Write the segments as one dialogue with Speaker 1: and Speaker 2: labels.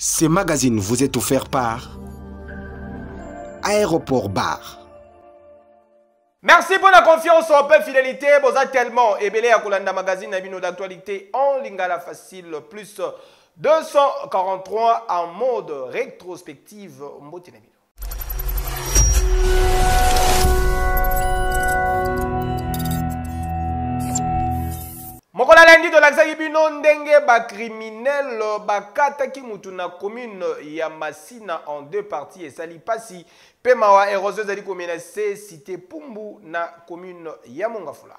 Speaker 1: Ce magazine vous est offert par Aéroport Bar.
Speaker 2: Merci pour la confiance en paix fidélité. Vous êtes tellement ébélé à Kolanda Magazine d'actualité en lingala facile plus 243 en mode rétrospective. Mokola lundi de l'accès bino ndenge ba criminel bakata ki mutu na commune ya Masina en deux parties et sali pasi pe mawa éroseuse ali komenase cité Pumbu na commune ya Mongafula.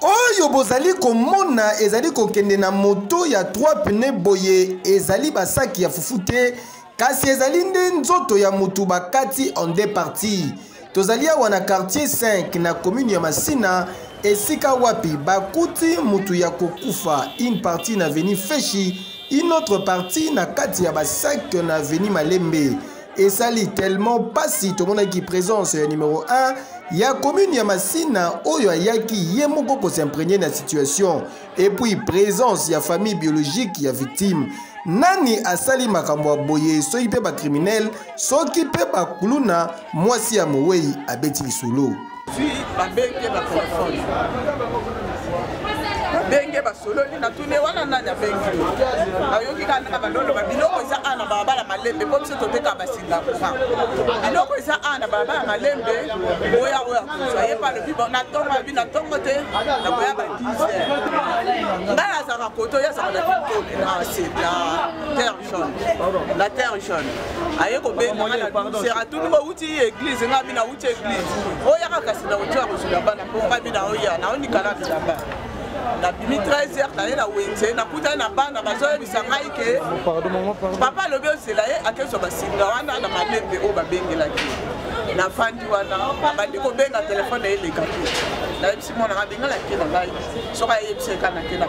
Speaker 3: Oyo bozali komona ezali kokende na moto ya 3 pneus boye ezali basaki ya fufute kasi ezali nde nzoto ya mutu bakati en deux parties. Tozali awa na quartier 5 na commune ya Masina esika wapi bakuti mutu ya kokufa, une partie na avenue Feshi, une autre partie na kati ya basak na avenue Malembe. Esali tellement pasi tomonaki présence ya numéro 1 ya commune ya Masina oyo ayaki ye moko ko s'imprégner na situation et puis présence ya famille biologique ya victime. Nani asali makambo boye soki pe ba criminel soki pe ba kuluna mwasi ya Mowei abeti lisolo.
Speaker 4: Si babenge ba téléphone. Babenge ba solo ni na tune wana nani abengi. Ayoki kana ba lolo ba biloko isa ana ba bala malembe ko biso toteka ba singa kwa. Biloko isa ana ba bala malembe oya kusa ye pa le bibo na tonga bi na tongo te na boya ba 10. Ngala za ka koto ya za na kitole na sita terre jaune. La terre jaune. Aye ko benga na sera tunu ba uti église ngabi na uti église. Oya ka kasi na uti akusula bana ponga bi na oya na oni kala ba. Na bimi 13h na na wente na kuta na bana bazoye bisangai ke papa lobi osela ye akeso basinga wana na malembe o babengela ki na fandi wana bandi ko benga telefone ele ka na bisi mona ga bengela ki na ngai so ka yebise kana ke na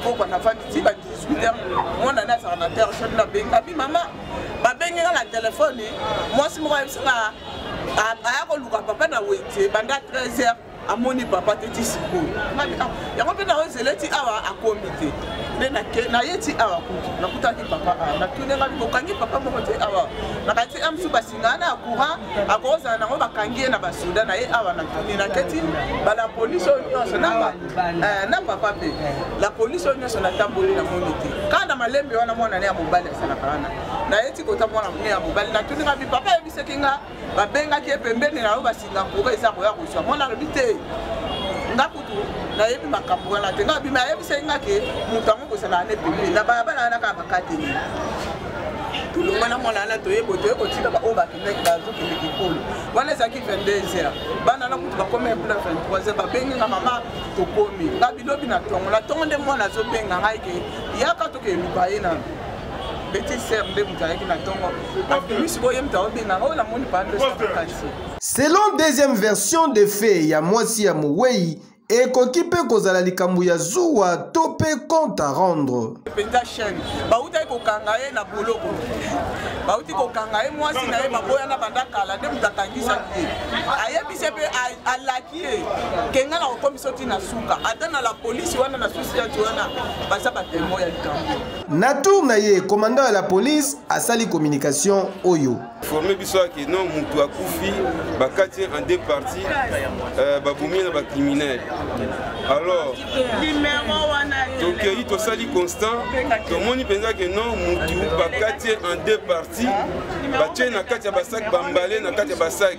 Speaker 4: poko na fandi ti ba 18h mona na sa na terre chaque na benga bi mama ba bengela la telefone moi si mo ga yebise na aya ko luka papa na wente banda 13h amoni papa te tisiko yango pe na ozeleti awa akomite na yeti awa na kutaki papa na tunenga bokangi papa moko te awa na kati amsu basingana akura akoza na ngo bakangi na basuda na ye awa na tuni na keti bala police nyonso na papa pe la police nyonso na tamboli na monite kana malembe wana mwana ne ya mobali asala kana na yeti kota mwana ne ya mobali na tunenga bi papa yebisekinga babenga ki pembeni na basinga ko eza ko ya kuswa mwana robite ngakutu na yebi makambo wana te ngabi ma yebi senga ke mutango ko sala ne pembe na baba na ka bakate ni tulunga na mwana na to yebo to ko tika ba oba ke nek bazo ke mikolo wana zaki 22h bana na kutu ba kome bla 23h ba benga na mama to komi ngabi lobi na tongo la tongo de mwana zo benga ngai ke yaka to ke lubaye na
Speaker 3: selon deuxième version des faits ya mwasi ya Mowei ekoki pe kozala likambo ya zuwa to pe compte à rendre.
Speaker 4: Penza chaîne bauta ko kangaye na boloko bauti ko kangaye mwasi na ye maboya na bandaka la de mutakangisa ki ayebise pe alakie kenga na komisoti na suka atana la police wana na susi ya tuana basa batemo ya likambo
Speaker 3: na tour na ye commandant ya la police asali communication oyo
Speaker 5: formé biso ki non mutu akufi bakati en deux parties babumi na ba criminel. Alors, donc il y a sali constant, tout le monde pense que non, mutu bakati en deux parties, batie na kati ya basak bambale na kati ya basak.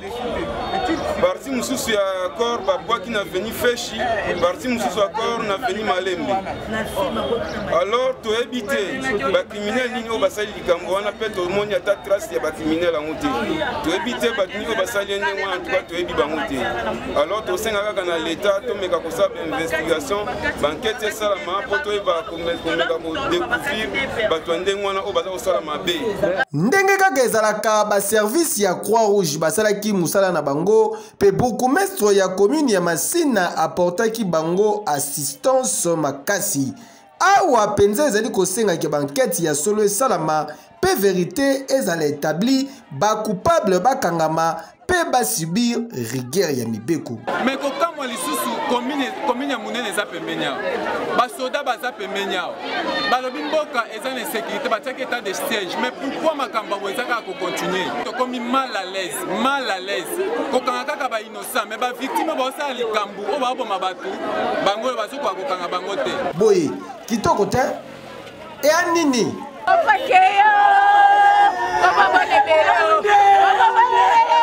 Speaker 5: Parti mususu ya corps babwa ki na veni Feshi, parti mususu ya corps na veni Malembe. Alors to ebite ba criminel nini o basali likambo wana pe to monde ata trace ya ba criminel en moté. To ebite ba nini o basali ndenge wana en tout cas to ebi ba moté. Alors to senga kaka na l'état to meka ko sa investigation, banquete salama poto eba ko meka ko découvrir ba to ndenge wana o baza ko sala mabe.
Speaker 3: Ndenge kaka ezalaka ba service ya Croix Rouge basalaki musala na bango pe bourgmestre ya commune ya Masina apportaki bango assistance makasi. Awa penza ezali kosenga ke banquete ya solo esalama pe vérité ezala établi ba coupable bakangama pe basubir rigueur ya mibeko.
Speaker 6: Mais quand moi les sous commune ya munene za pembenya ba soda baza pembenya ba lobi mboka eza na sécurité ba tchaka état de siège. Mais pourquoi makamba bo ezaka ko continuer to comme mal à l'aise ko kanga kaka ba innocent mais ba victime ba sa likambu o ba boma batu bango ba su ko kanga bango te
Speaker 3: boye kitoko te e anini
Speaker 7: papa keyo papa bone belo papa bone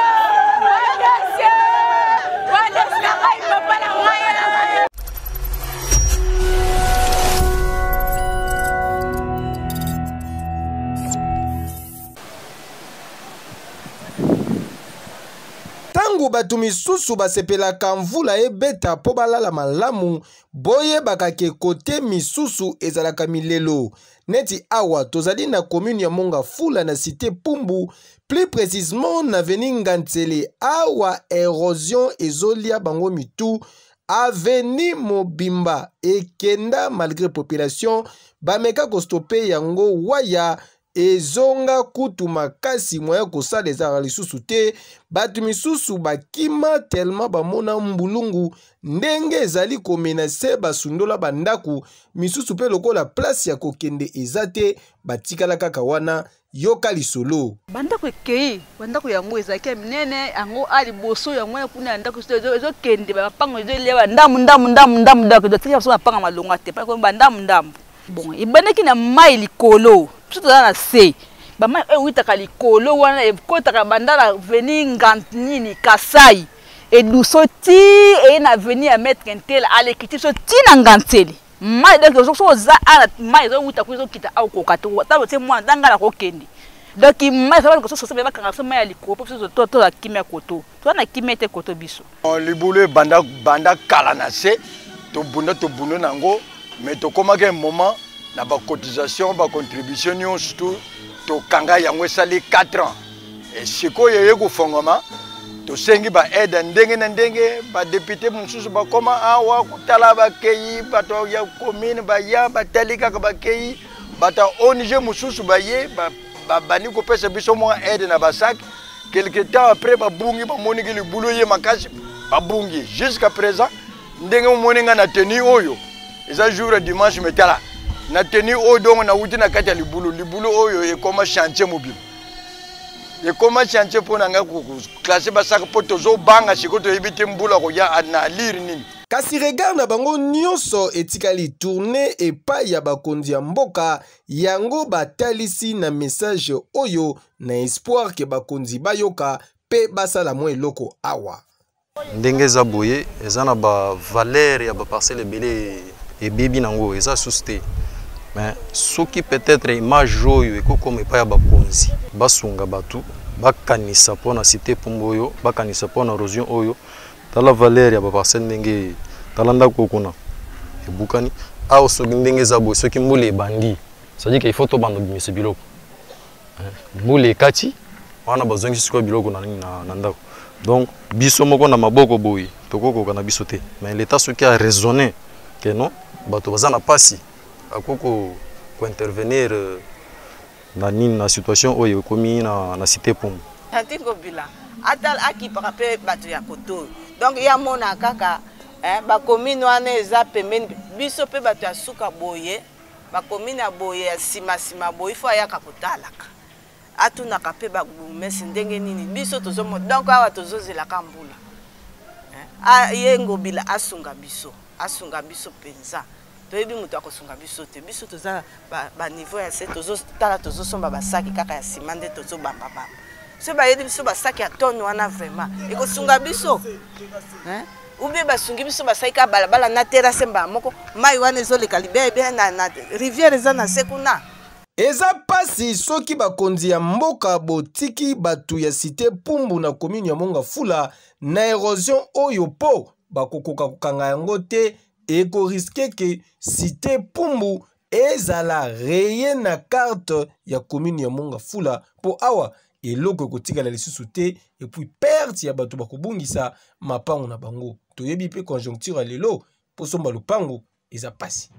Speaker 3: tango bato misusu basepelaka mvula ebeta po balala malamu boyebaka ke kote misusu ezalaka milelo neti awa tozali na commune ya Mongafula na cité Pumbu, plus précisément na avenue Ngantsele awa érosion ezolia bango mitu avenue Mobimba ekenda malgré population bameka kostope yango waya ezonga kutu makasi moya kosala ezala lisusu te bato misusu bakima tellement bamona mbulungu ndenge ezali komenase basundola bandaku misusu pe lokola place ya kokende eza te batikala kaka wana yoka lisolo
Speaker 8: bandako ekei bandako yango ezalaki minene yango ali boso yango kuna ndako ezokende bapango ezolewa ndamu dotika so bapanga malonga te pa ko ndamu bon ibandaki na mai likolo surtout na se ba mai witaka likolo wana ekotaka bandala venir ngantini Kasai et dusoti et na venir à mettre intel à l'équipe so tina Ngantsele mai donc so za ana mai zo wita kuzo kita au kokato tabo te mwana dangala ko kendi donc mai ça va ko so ba kanga so mai likolo so to la kimia koto to na kimete koto biso
Speaker 9: libule banda kala na se to bunda nango mais to komaka un moment na ba cotisation ba contribution yo surtout to kanga yango sali 4 ans et siko yeye ko fongoma to sengi ba aide ndenge na ndenge ba député mususu ba koma awa kutala ba keyi ba to ya commune ba ya ba telika ba keyi ba ta ONG mususu ba ye ba bani ko pesa biso mo aide na ba sac quelque temps après ba bungi ba moniki le boulot ye makasi ba bungi jusqu'à présent ndenge mo moninga na tenu oyo eza jour dimanche metala na tenu oyo donc na wuti na kati ya libulu oyo ekoma chantier mobile ekoma chantier pona nga ko classer basaka po tozo banga sikoto ebite mbula ko ya na lire nini
Speaker 3: kasi regard na bango nyonso etikali tourner epai ya bakonzi ya mboka yango batalisi na message oyo na espoir ke bakonzi bayoka pe basala mo eloko awa
Speaker 10: ndenge za boye eza na ba valeur ya ba parcelle ebele ebebi nango eza susté mais soki peut-être image oyo ekokoma epai ya bakonzi basunga batu bakanisa mpona cité Pumbu oyo bakanisa mpona érosion oyo tala valeur ya ba parcelle ndenge tala ndako kuna ebukani awa soki ndenge eza boye soki mbula ebandi c'est-à-dire qu'il faut tobanda bimisa biloko mbula ekati wana bazongisi sikoyo biloko na ndako donc biso moko na maboko boye tokokoka na biso te mais l'état soki a raisonné que non bato baza na pasi akoko ko intervenir na situation oyo ekomi na cité Pumbu
Speaker 4: Tantingo bila atal akipaka pe bato ya koto donc ya mona kaka ba commune wana eza pembeni biso pe bato ya suka boye ba commune ya boye ya sima boye fo ya kakotalaka atuna kape ba gumesi ndenge nini biso tozomo donc awa tozozela kambula yengo bila asunga biso penza toyebi mutu akosunga biso te biso toza ba niveau ya se tozotala tozosomba basaki kaka ya sima nde tozobamba so bayebi biso basaki ya tonne wana vraiment ekosunga biso ube basungi biso basaki ka balabala na terrasse mba moko mai wana ezoleka libebe na rivière eza na sekuna
Speaker 3: eza pasi soki bakonzi ya mboka botiki batu ya cité Pumbu na commune ya Mongafula na érosion oyo po bakokoka kokanga yango te eko riske ke cité Pumbu ezala reye na carte ya commune ya Mongafula po awa eloko ekotikala lisusu te et puis perte ya bato bakobungisa mapango na bango toyebi pe conjoncture lelo po somba lupango eza pasi.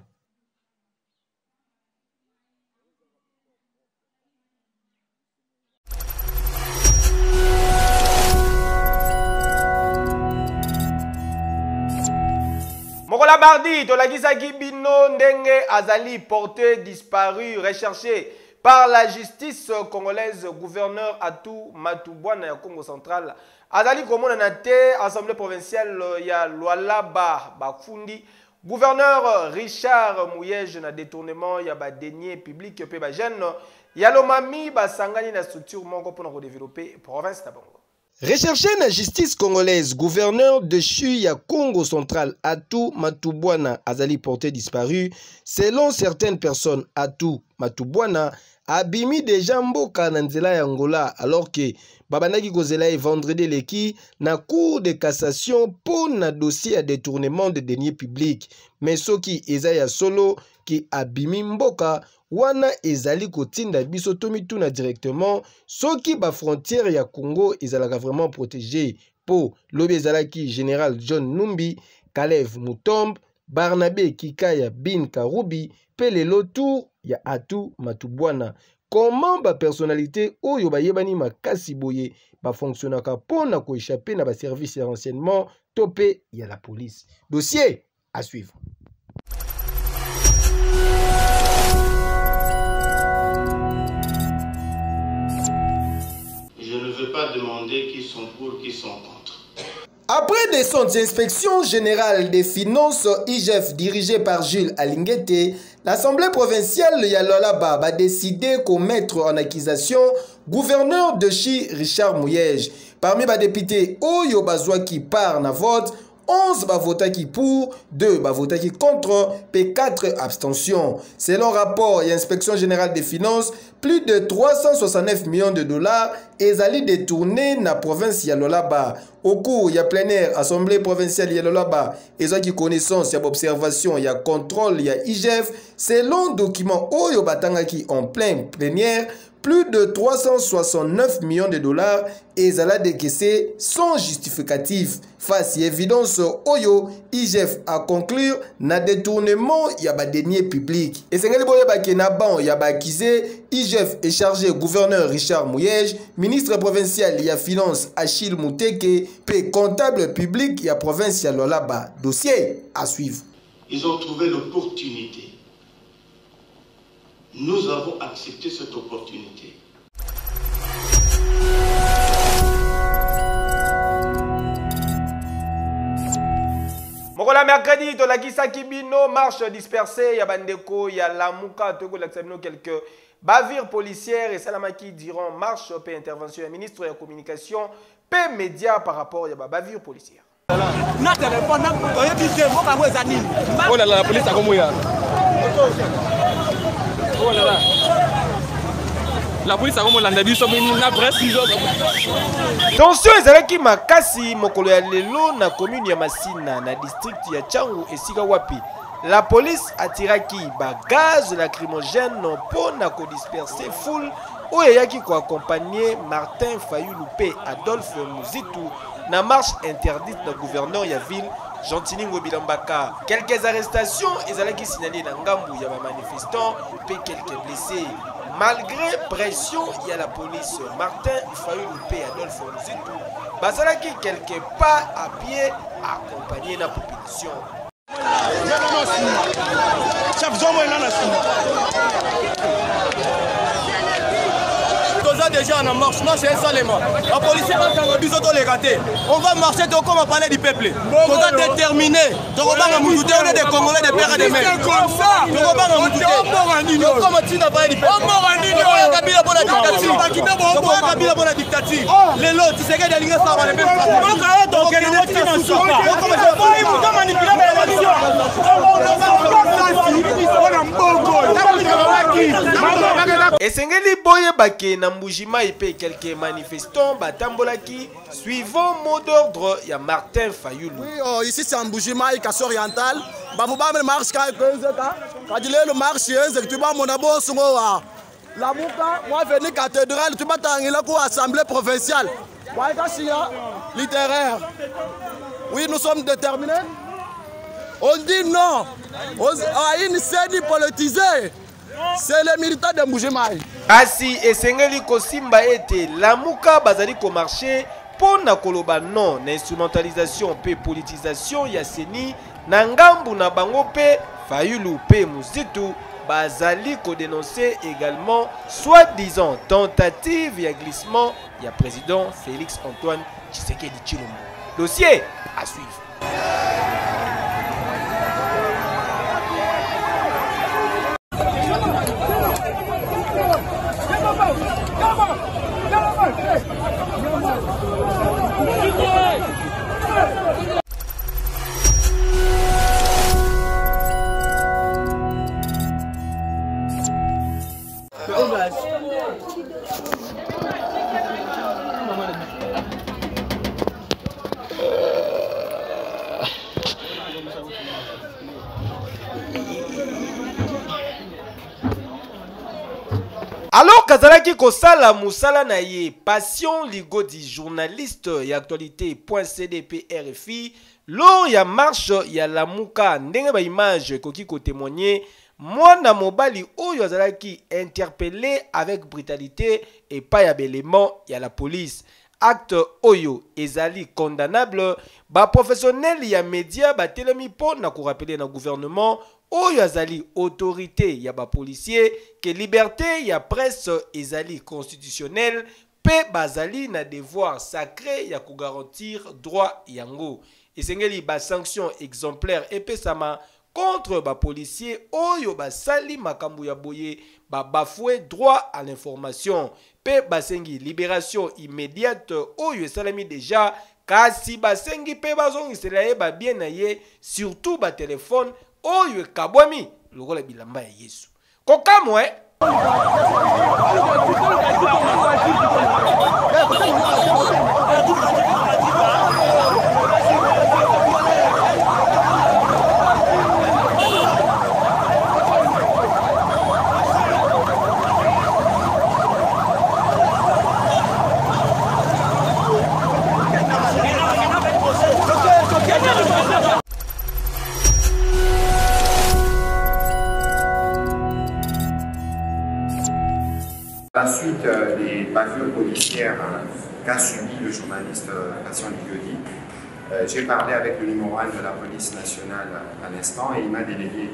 Speaker 2: Mokola Bardi, Tolakisaki Bino Ndenge Azali porté disparu, recherché par la justice congolaise, gouverneur Atou Matoubouana ya Congo central. Azali komona na te assemblée provinciale ya Lualaba Bafundi. Gouverneur Richard Mouyej na détournement ya ba deniers publics pe ba jeune ya lomami ba sangani na structure moko pour développer province na Bongo.
Speaker 3: Recherché na justice congolaise, gouverneur de Chuya Congo central Atou Matoubouana Azali porté disparu. Selon certaines personnes, Atou Matoubouana abimi déjà mboka na nzela ya Angola alors que babandaki kozela vendredi leki na cour de cassation pour na dossier à détournement de deniers publics. Mais soki eza ya solo ki abimi mboka wana ezali kotinda biso tomituna directement soki ba frontière ya Congo ezalaka vraiment protégé po lobi ezalaki général John Numbi, Kalev Mutombe, Barnabé Kikaya Bin Karoubi, Pelelo tour ya Atou Matoubouana. Comment ba personnalité oyo bayebani makasi boye ba fonctionnaka pona ko échapper na ba service de renseignement topé ya la police. Dossier à suivre.
Speaker 11: Je ne veux pas demander qui sont pour, qui sont contre.
Speaker 3: Après des sondes d'inspection générale des finances IGF dirigée par Jules Alinguete, l'Assemblée provinciale de Lualaba a décidé qu'on mette en accusation gouverneur de Chi Richard Mouyej. Parmi les députés, Oyo Bazwa qui part na vote, 11 vota qui pour, 2 vota qui contre, P4 abstentions. Selon rapport et inspection générale des finances, plus de 369 millions de dollars ezali détournés na province ya Lualaba. Au cours ya plein air, assemblée provinciale ya Lualaba, ezaki connaissance ya observation ya contrôle ya IGF, selon document Oyo batangaki en plein plénière, plus de 369 millions de dollars ezala décaissés sans justificatif. Face à évidence Oyo, IGF a conclure na détournement ya ba deniers publics. Et c'est que na ban ya ba accusé, IGF est chargé gouverneur Richard Mouyej, ministre provincial ya finance Achille Mouteke, puis comptable public ya province ya Lualaba. Dossier à suivre.
Speaker 11: Ils ont trouvé l'opportunité. Nous avons accepté cette opportunité.
Speaker 2: Mokola mercredi, to la Kisaki Bino, marche dispersée, ya bandeko, ya Lamuka, toko l'examino quelques bavures policières et salamaki diront marche, paix intervention, ya ministre de la communication, paix média par rapport à bavure policière.
Speaker 12: Oh là là, la police a comment ya? Oh là là. La police a comment la ndabiso na presse
Speaker 2: tension ezalaki makasi mokolo ya lelo na commune ya Masina na district ya Changu esika wapi. La police atiraki ba gaz lacrymogène pour na ko disperser foule oyo yaki ko accompagner Martin Fayulu pe Adolphe Muzitu na marche interdite na gouverneur ya ville Gentiningo Bilambaka. Quelques arrestations ezalaki signalées na ngambu ya ba manifestants pe quelques blessés. Malgré pression, il y a la police. Martin Fayulu pe Adolphe Muzitu bazalaki quelque pas à pied accompagné la population.
Speaker 12: Déjà en marche, non c'est ça les morts. La police va dans le les ratés. On va marcher comme on parlait du peuple. On va déterminer. Donc on va nous donner des Congolais des pères et des mères. Comme ça. Donc on va nous dire. Comment tu n'as pas dit peuple? On va Kabila pour la dictature. On va Kabila pour la dictature. Les lots, tu sais que les lignes ça va les mêmes. On va donc les lots qui n'en sont pas. On va manipuler l'élection.
Speaker 2: Et Sengeli Boye Bake Nambujima et quelques manifestants batambolaki suivant mot d'ordre il y a Martin Fayulu.
Speaker 13: Oui, ici c'est Mbujima et Casse Orientale. Bavuba me marche quand le marche tu vas mon abo songoa. La muka moi venir cathédrale tu vas t'angela ko assemblée provinciale. Littéraire. Oui, nous sommes déterminés. On dit non à une scène politisée. C'est les militants de Mbujimai.
Speaker 2: Asi esengeli kosimba ete lamuka bazali ko marché pour na koloba non na instrumentalisation pe politisation ya seni na ngambu na bango pe Fayulu pe Muzitu bazali ko dénoncer également soi-disant tentative ya glissement ya président Félix Antoine Tshisekedi Tshilombo. Dossier à suivre. Alors kazalaki kosala musala na ye Passion Ligodi journaliste ya actualité.cdp RFI lors ya marche ya Lamuka ndenge ba image koki ko témoigner mwana mobali oyo azalaki interpellé avec brutalité et pas ya belément ya la police. Acte oyo ezali condamnable ba professionnel ya média ba telemi po na ko rappeler na gouvernement oyo azali autorité ya ba policier que liberté ya presse ezali constitutionnelle pe bazali na devoir sacré ya ko garantir droit yango. Esengeli ba sanction exemplaire epesama contre ba policier oyo basali makambo ya boye ba bafoué droit à l'information pe basengi libération immédiate oyo esalami déjà kasi basengi pe bazongisela ye ba bien na ye surtout ba téléphone oyo ekabwami lokola bilamba ya Yesu kokamwe
Speaker 14: À la suite des bavures policières qu'a subi le journaliste Passion Ligodi, j'ai parlé avec le numéro 1 de la police nationale à l'instant et il m'a délégué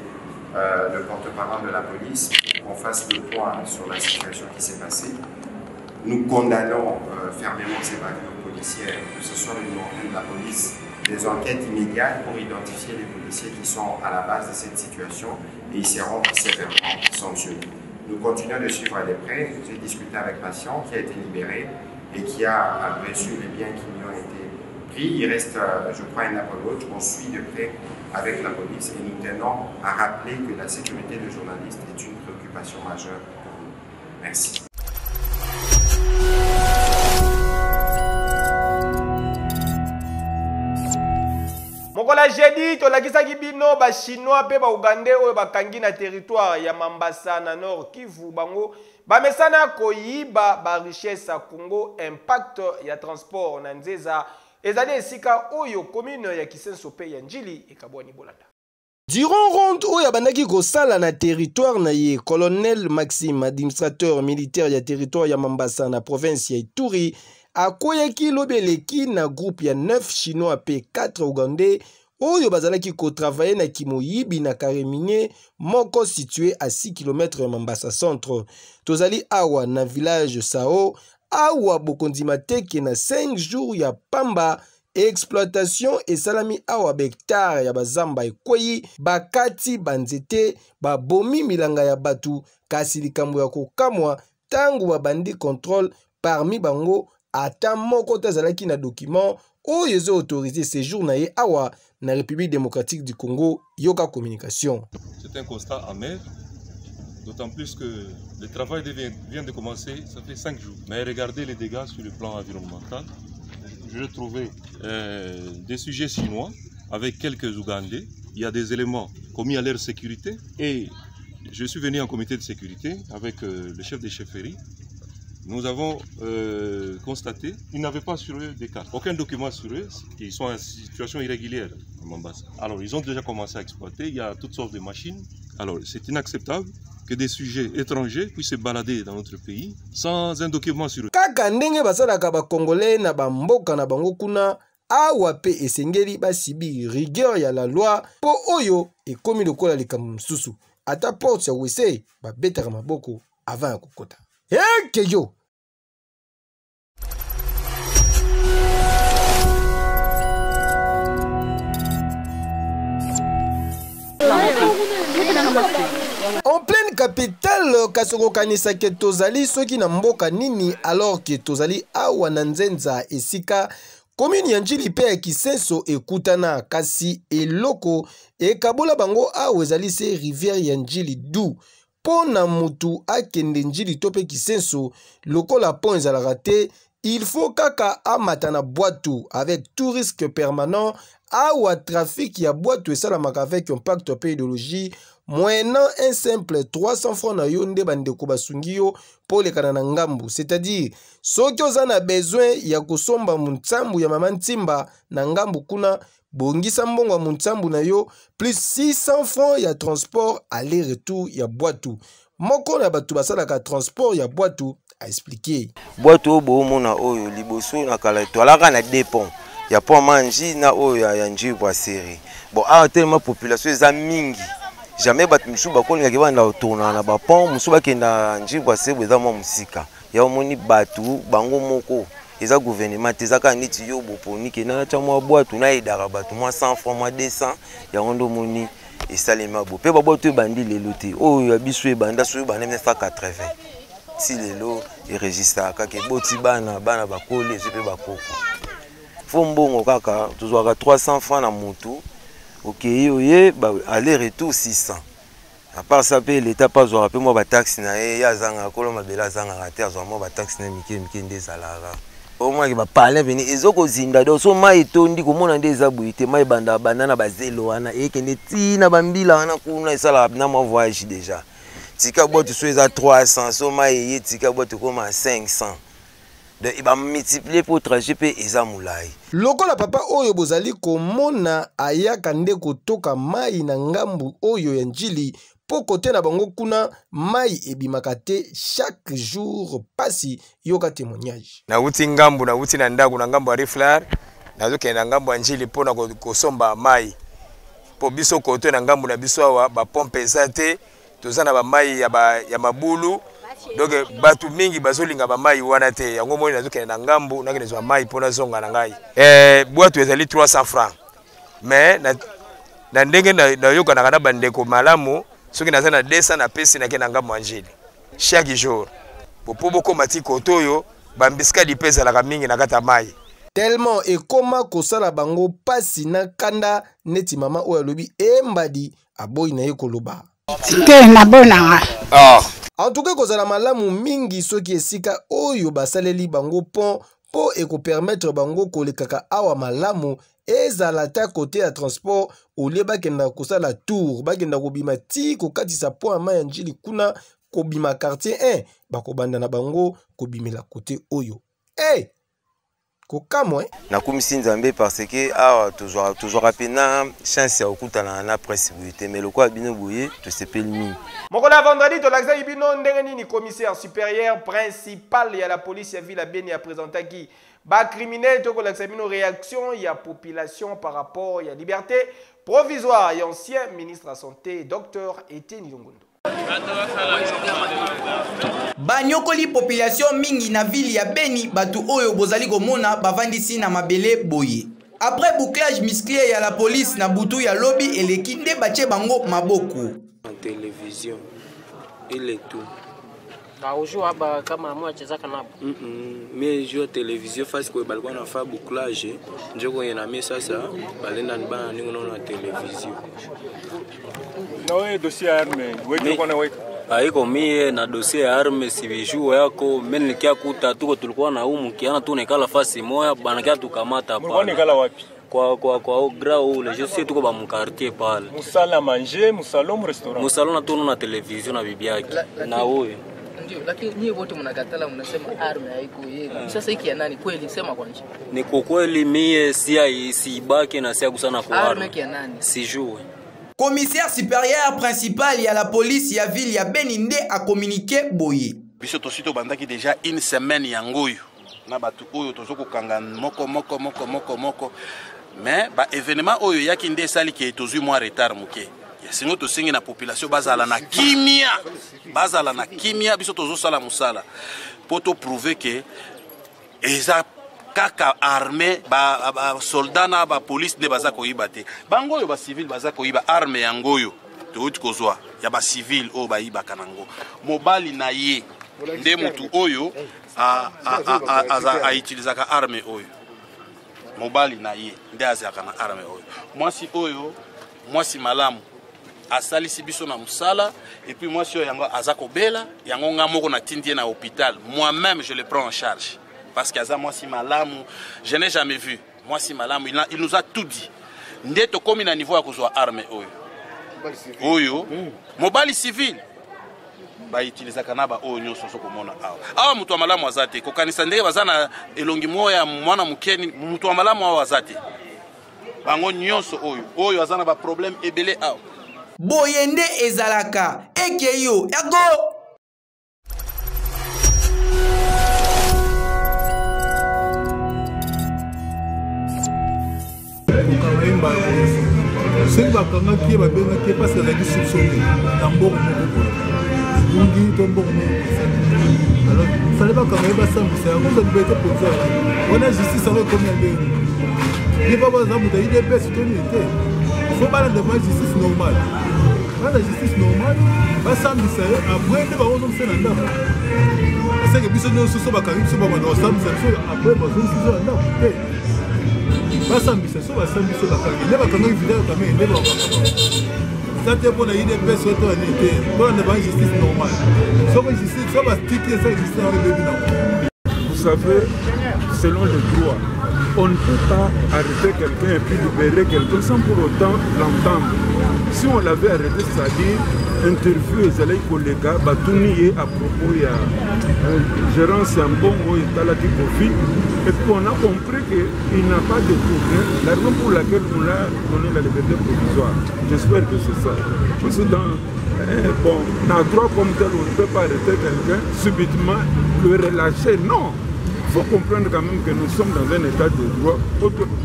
Speaker 14: le porte-parole de la police pour qu'on fasse le point sur la situation qui s'est passée. Nous condamnons fermement ces bavures policières, que ce soit le numéro 1 de la police, des enquêtes immédiates pour identifier les policiers qui sont à la base de cette situation et ils seront sévèrement sanctionnés. Nous continuons de suivre de près. J'ai discuté avec Patient qui a été libéré et qui a reçu les biens qui lui ont été pris. Il reste, je crois, un appel l'autre. On suit de près avec la police et nous tenons à rappeler que la sécurité des journalistes est une préoccupation majeure pour nous. Merci.
Speaker 2: Mokola jeudi tolakisaki bino ba chinois pe ba ougandais oyo bakangi na territoire ya Mambasa na Nord Kivu bango bamesana koyiba ba richesse ya Congo impact ya transport na nzeza ezali esika oyo commune ya Kisenso pe ya Njili ekabwani bolanda.
Speaker 3: Durant ronde oyo abandaki kosala na territoire na ye, colonel Maxime, administrateur militaire ya territoire ya Mambasa na province ya Ituri, akoyaki lobeleki na groupe ya 9 chinois pe 4 ougandais oyo bazalaki ko travailler na Kimoyibi na Karemine moko situé à 6 km ya Mambasa centre. Tozali awa na village Sao awa bokondima teke na 5 jours ya pamba exploitation esalami awa hectare ya bazamba ekweyi bakati banzete babomi milanga ya batu kasi likambo ya kokamwa tangu babandi contrôle parmi bango ata moko tazalaki na document oyo ezo autoriser séjour na ye awa na République démocratique du Congo yoka communication.
Speaker 15: C'est un constat amer, d'autant plus que le travail vient de commencer, ça fait 5 jours. Mais regardez les dégâts sur le plan environnemental. Je trouvais des sujets chinois avec quelques Ougandais. Il y a des éléments commis à leur sécurité et je suis venu en comité de sécurité avec le chef des chefferies. Nous avons constaté qu'ils n'avaient pas sur eux des cartes, aucun document sur eux, ils sont en situation irrégulière à Mambasa. Alors ils ont déjà commencé à exploiter, il y a toutes sortes de machines. Alors c'est inacceptable que des sujets étrangers puissent se balader dans notre pays sans un document sur eux.
Speaker 3: Kaka ndenge basalaka ba Congolais na ba mboka na bango kuna awa pe esengeli basibi rigueur ya la loi po oyo ekomi lokola likambo mosusu ata porte ya wese babetaka maboko avant ya kokota ekeyo. En pleine capitale, kasoko kanisa ke tozali soki na mboka nini alors que tozali awa na nzenza esika commune ya Njili pe ya Kisenso ekutana kasi eloko ekabola bango awa ezali se rivière ya Njili du pona mutu akende Njili to pe Kisenso lokola pont ezalaka te il faut kaka amata na Bwatu avec tout risque permanent awa trafic ya Bwatu esalamaka avec impact pe idéologie moyennant un simple 300 francs na yo nde bandeko basungi yo po lekana na ngambu, c'est-à-dire soki oza na besoin ya kosomba muntsambu ya mama ntimba na ngambu kuna bongisa mbongo ya muntsambu na yo plus 600 francs ya transport aller-retour ya Bwatu. Moko na batu basalaka transport ya Bwatu a expliqué.
Speaker 16: Bwatu obo mona oyo liboso na kala toalaka na dépôt ya pont manji na oyo ya Njili Brasserie. Bon a tellement population eza mingi. Jamais bat musu bakolinga ke banda otona na ba pont musu bakenda Njili Brasserie eza mo musika. Ya omoni batu bango moko eza gouvernement ezaka niti yo boponi ke na chamwa Bwatu na edara batu mo 100 francs mo 200 ya rondo moni esalema bo. Pe ba Bwatu ebandi lelo te. Oyo ya biso ebanda so ebanda 1980. Si lelo enregistre kaka boti bana bakole epe bakoko. Fombongo kaka tozwaka 300 francs na mutu. Ok, oye aller-retour 600. À part ça, l'État pas aura peu moi taxe na ya zanga kolo mabela zanga rater aura moi taxe na mike ndezalara. Au moins il va parler venir ezoko zinda do so mai tondi ko mona ndeza buite mai banda banana bazelo wana ekende tina bambila wana kuna esala na mo voyage déjà. Tika botu so eza 300 so mai ye tika botu koma 500. Donc il va multiplier pour trajet pe eza mulai.
Speaker 3: Lokola papa oyo bozali komona ayaka nde kotoka mai na ngambu oyo ya Njili po kote na bango kuna mai ebimaka te chaque jour pasi yoka témoignage.
Speaker 17: Na uti ngambu na uti na ndagu na ngambu ya Riflar na zoke na ngambu ya Njili po na kosomba mai. Po biso kote na ngambu na biso awa ba pompe zate tozana ba mai ya mabulu. Donc batu mingi bazolinga ba mai wana te yango moni nazoke na ngambu na kenezo mai pona zonga na ngai Bwatu ezali 300 francs mais na ndenge na yoka na kana bandeko malamu soki naza na 200 na pesi na ke na ngambu Njili chaque jour popo boko matiko toyo bambisika dipeza la mingi na kata mai
Speaker 3: tellement ekoma kosala bango pasi na kanda neti mama oyo alobi embadi aboyi na ye koloba
Speaker 18: ke na bona
Speaker 3: en tout cas kozala malamu mingi soki esika oyo basaleli bango pont po ekopermettre bango kolekaka awa malamu ezala ta kote ya transport olie bakenda kosala tour bakenda kobima ti kokatisa pont ama ya Njili kuna kobima quartier 1 bakobanda na bango kobimela kote oyo kokamo
Speaker 16: na kumisi nzambe parce que awa toujours pena chance ya okutana na possibilité mais lokwa bino boye to sepeli mingi.
Speaker 2: Mokola vendredi to laksa ibino ndenge nini commissaire supérieur principal ya la police ya ville ya Beni a présenté qui ba criminel to ko laksa bino réaction ya population par rapport ya liberté provisoire ya ancien ministre de la santé docteur Etienne Longondo.
Speaker 19: Banyokoli population mingi na ville ya Beni batu oyo bozali komona bavandisi na mabele boye. Après bouclage musclé ya la police na butu ya lobby eleki nde bache bango maboko.
Speaker 20: En télévision il est tout.
Speaker 21: Aujua ba kama mwa chezaka napo.
Speaker 20: Mais je télévision face ko balikuwa na fa bouclage njoko yena mimi sasa balenda nibana ningo na télévision.
Speaker 22: Nawe dossier arme wewe kona wewe
Speaker 20: haiko mie na dossier ya arme sivijua yako mimi nikia kuta tuko tulikuwa na humu kiana tu nekala fasi moya banakia tukamata pale.
Speaker 22: Mbona nekala wapi?
Speaker 20: Kwa grau ule je sais tuko ba mu quartier pale.
Speaker 22: Musala manger, musalom restaurant.
Speaker 20: Musalo na tunu na television na bibi yake. Na huyo.
Speaker 21: Ndio, lakini nyie wote mnakatala mnasema arme haiko yeye. Sasa hiki ya nani kweli sema kwa nje?
Speaker 20: Ni kweli mie sibaki na sia kusana kwa
Speaker 21: arme ya nani?
Speaker 20: Sijue.
Speaker 19: Commissaire supérieur principal ya la police ya ville ya Beni nde a communiqué boye.
Speaker 23: Biso tosito bandaki déjà une semaine ya ngoyo.
Speaker 1: na batu oyo tozoko kanga moko mais ba événement oyo yaki nde sali ki tozui moi retard moké sinon tosengi na population bazala na kimia biso tozo sala musala poto prouver que eza kaka armée ba soldat na ba police ne baza koyiba te bango yo ba civil baza koyiba arme yangoyo to kozwa ya ba civil o ba yiba kanango mobali na ye nde mutu oyo a utilizaka arme oyo mobali na ye nde azaka na arme oyo mwasi oyo mwasi malamu asalisi biso na musala et puis mwasi oyo yango azako bela yango nga moko na tindie na hôpital moi-même je le prends en charge parce qu'aza mwasi malamu je n'ai jamais vu mwasi malamu il nous a tout dit nde to komi na niveau ya kozwa arme oyo mobali civil ba utilizaka na ba oyo nyonso so komona awa mutu wa malamu azate kokanisa ndenge bazana elongi moya mwana mukeni mutu wa malamu awa azate bango nyonso oyo azana ba problème ebele awa
Speaker 19: boyende ezalaka ekeyo yago
Speaker 5: soki bakangaki babengaki parce ezalaki soupçonné na mbongo moko bungi to mbongo alors fallait bakanga basambisa yango za liberté provisoire wana justice yango ekomi ya ndenge ye pa baza moto ayi depesi toni te faut bana devant justice normale bana justice normale basambisa ye après nde bakozongisa na ndako aseke biso nyonso so bakangi biso babanda basambisa biso après bazongisa na ndako te basambisa so basambisa bakangi nde bakangi vidéo kamene nde bakanga ça te pour la IDPS surtout en été pour la justice normale so justice so batiki ça existe dans le bébé.
Speaker 22: Vous savez, selon le droit, on ne peut pas arrêter quelqu'un et puis libérer quelqu'un sans pour autant l'entendre. Si on l'avait arrêté, c'est-à-dire interview les collègues batuni à propos il y a gérance en bon et talaki kofi et puis on a compris qu'il n'a pas de problème, la raison pour laquelle on a donné la liberté provisoire. J'espère que c'est ça. Parce que dans droit comme tel, on ne peut pas arrêter quelqu'un subitement le relâcher. Non. Il faut comprendre quand même que nous sommes dans un état de droit,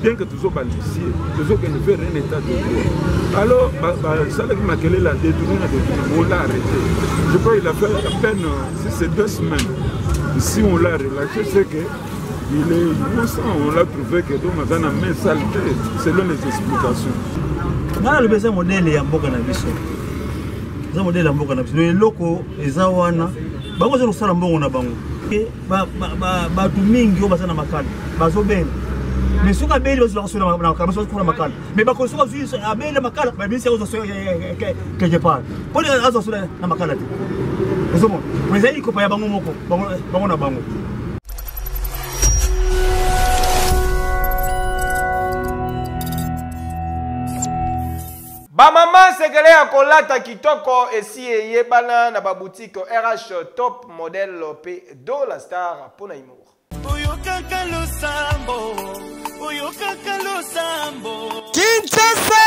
Speaker 22: bien que tous soient policiers, nous sommes un état de droit. Alors, ça qui m'a la détourné, on l'a arrêté. Je crois qu'il a fait à peine, si c'est 2 semaines. Si on l'a relâché, c'est qu'il est innocent. On l'a trouvé que dans ma main saleté, selon les explications.
Speaker 23: Voilà le besoin modèle et en bon cannabis. Le modèle en bon cannabis. Les locaux, les awana, bango zero sala mbongo na bango. Batu mingi oyo baza na makala bazobela mais soki abeli bazosala na makala mais bakosoka zwi abeli makala babimisi yango quelque part mpo nde azosala na makala te ozomona mais ezali likopa ya bango moko bango na bango.
Speaker 2: Bamama sekele ya kolata kitoko esi eyebana na baboutique RH Top Model P Dollar Star pona imour.
Speaker 3: Kinshasa,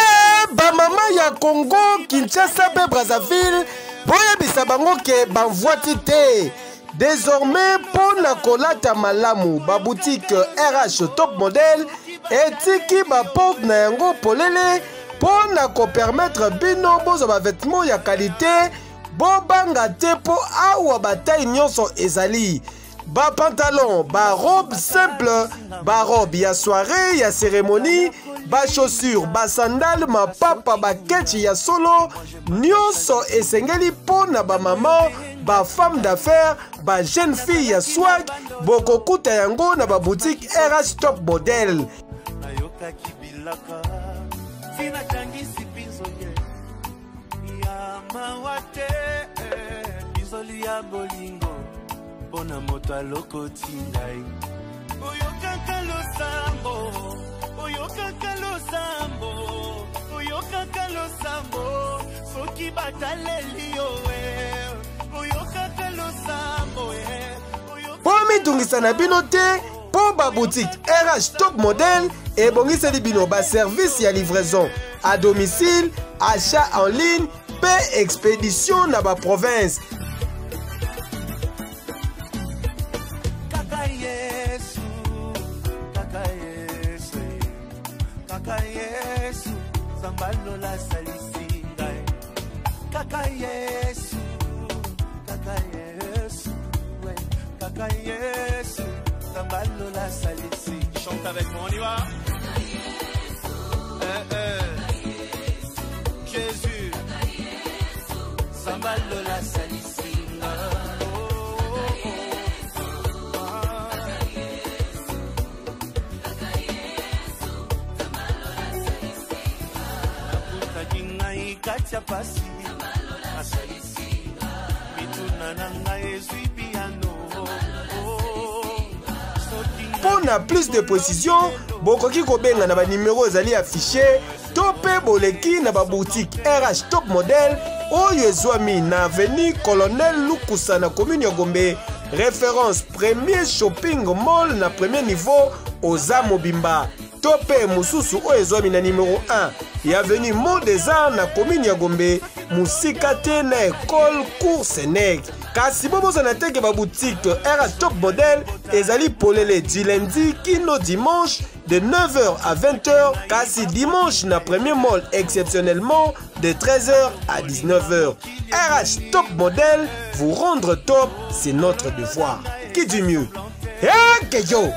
Speaker 3: bamama ya Congo, Kinshasa pe Brazzaville, boyebisa bango ke banvoiti te. Désormais, pona kolata malamu, baboutique RH Top Model, etiki ba porte na yango polele. Pour na permettre bino bozo ba vêtements ya qualité bobanga te po awa bataille nyonso ezali ba pantalon ba robe simple ba robe ya soirée ya cérémonie ba chaussures ba sandales ma papa ba ketchi ya solo nyonso esengeli po na ba maman ba femme d'affaires ba jeune fille ya swag bokokuta yango na ba boutique RH Top Model.
Speaker 24: Sinachangisi pinzoye ya mawate bizoli ya bolingo bona moto alokoti ngai oyokaka losambo soki bataleli yowe oyokaka losambo
Speaker 3: po mitungisa na bino te po ba boutique RH Top Model et bongiseli bino ba service ya livraison à domicile, achat en ligne, paie expédition na ba province.
Speaker 24: Kaka Yesu Zambalola salisinga Kaka Yesu ouais. Kaka Yesu Zambalola salisi. Chante avec moi, on y va. Jésus Zambalola salisinga Katia pasi asalisi mituna nanga ezwi piano.
Speaker 2: Pour plus de précision, bokoki kobenga na ba numéro ezali affiché to pe boleki na ba boutique RH Top Model oyo ezwami na avenue Colonel Lukusa na commune ya Gombe, référence premier shopping mall na premier niveau Oza Mobimba. Topé Mususu Oezwami na numéro 1 et avenue Mont des Arts na commune ya Gombe, Musikate na école cours Sénègue. Kasi bobo zanateke ba boutique RH Top Model ezali polele du lundi kino dimanche de 9h à 20h. Kasi dimanche na premier mall exceptionnellement de 13h à 19h. RH Top Model, vous rendre top, c'est notre devoir. Qui dit mieux? Hey, yo!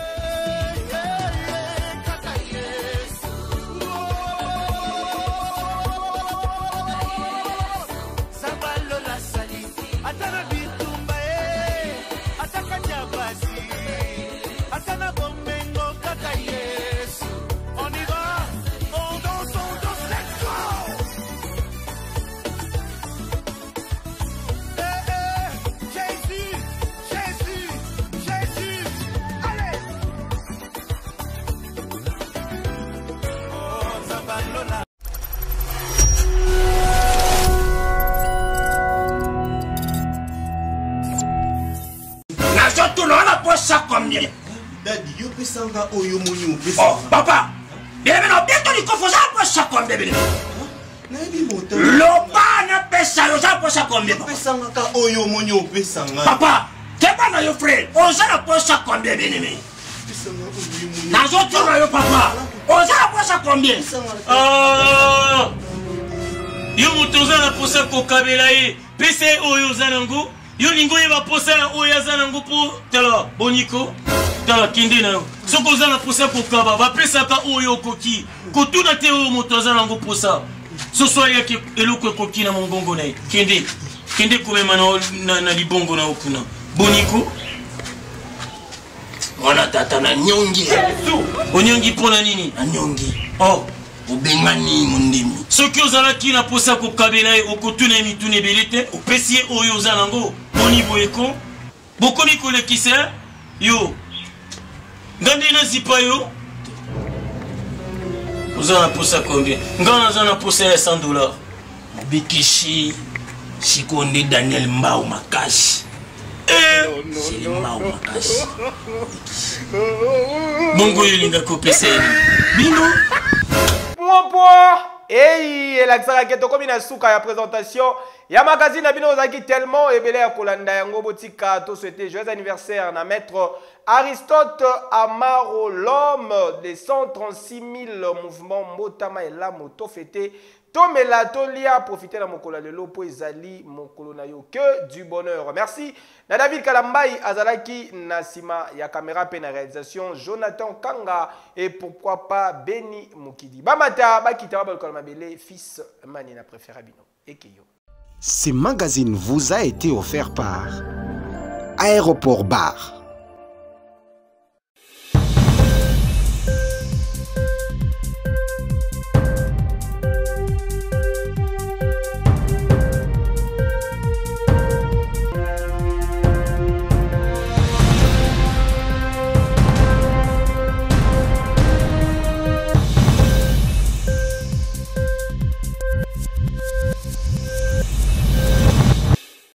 Speaker 24: Combien? Oh, papa! Bien, bientôt, il faut faire ça combien? Loba na pesa, oza posa combien? Papa, qu'est-ce que tu frère? Oza na posa combien, bien-aimé? Nazo tourna yo papa. Oza na posa combien?
Speaker 20: Yo mutoza na posa kokabela ye. Pese oyo zanango. Yo lingo yeba posa oyo zanango pour tala boniko. Tala kinde na yo. Soko za na posa kokaba ba pesa ka oyo koki. Kotuna te oyo mutoza nango posa. So so yake eloko koki na mongongo na kinde. Kinde komema na libongo na okuna. Boniko.
Speaker 24: Wana tata na nyongi.
Speaker 20: Onyongi pona nini?
Speaker 24: Na nyongi.
Speaker 20: Oh.
Speaker 24: Obengani mundimi.
Speaker 20: Soki ozala ki na posa kokabela ye okotuna mitune belete opesi ye oyo ozanango boni boyeko bokomi kolekisa yo ngandi na zipa yo ozala posa combien ngana zana posa ya $100
Speaker 24: bikishi Shikonde Daniel Mbao Makashi. C'est Mbao Makashi.
Speaker 20: Bongo yolinga kopesa bino
Speaker 2: Hey, elakisaka ke tokomi na suka ya présentation ya magazine na bino ozaki tellement ebele ya kolanda yango botika to souhaiter joyeux anniversaire na maître Aristote Amaro, l'homme des 136 000 mouvements Motama et la moto fêté Tomela Tolia, profiter la mokolo lelo po ezali mokolo na yo que du bonheur. Merci na David Kalambai azalaki na sima ya caméra pe na réalisation Jonathan Kanga et pourquoi pas Benny Mukidi. Bamata bakita ba kolma belé fils mani na préféré bino ekeyo.
Speaker 3: Ce magazine vous a été offert par Aéroport Bar.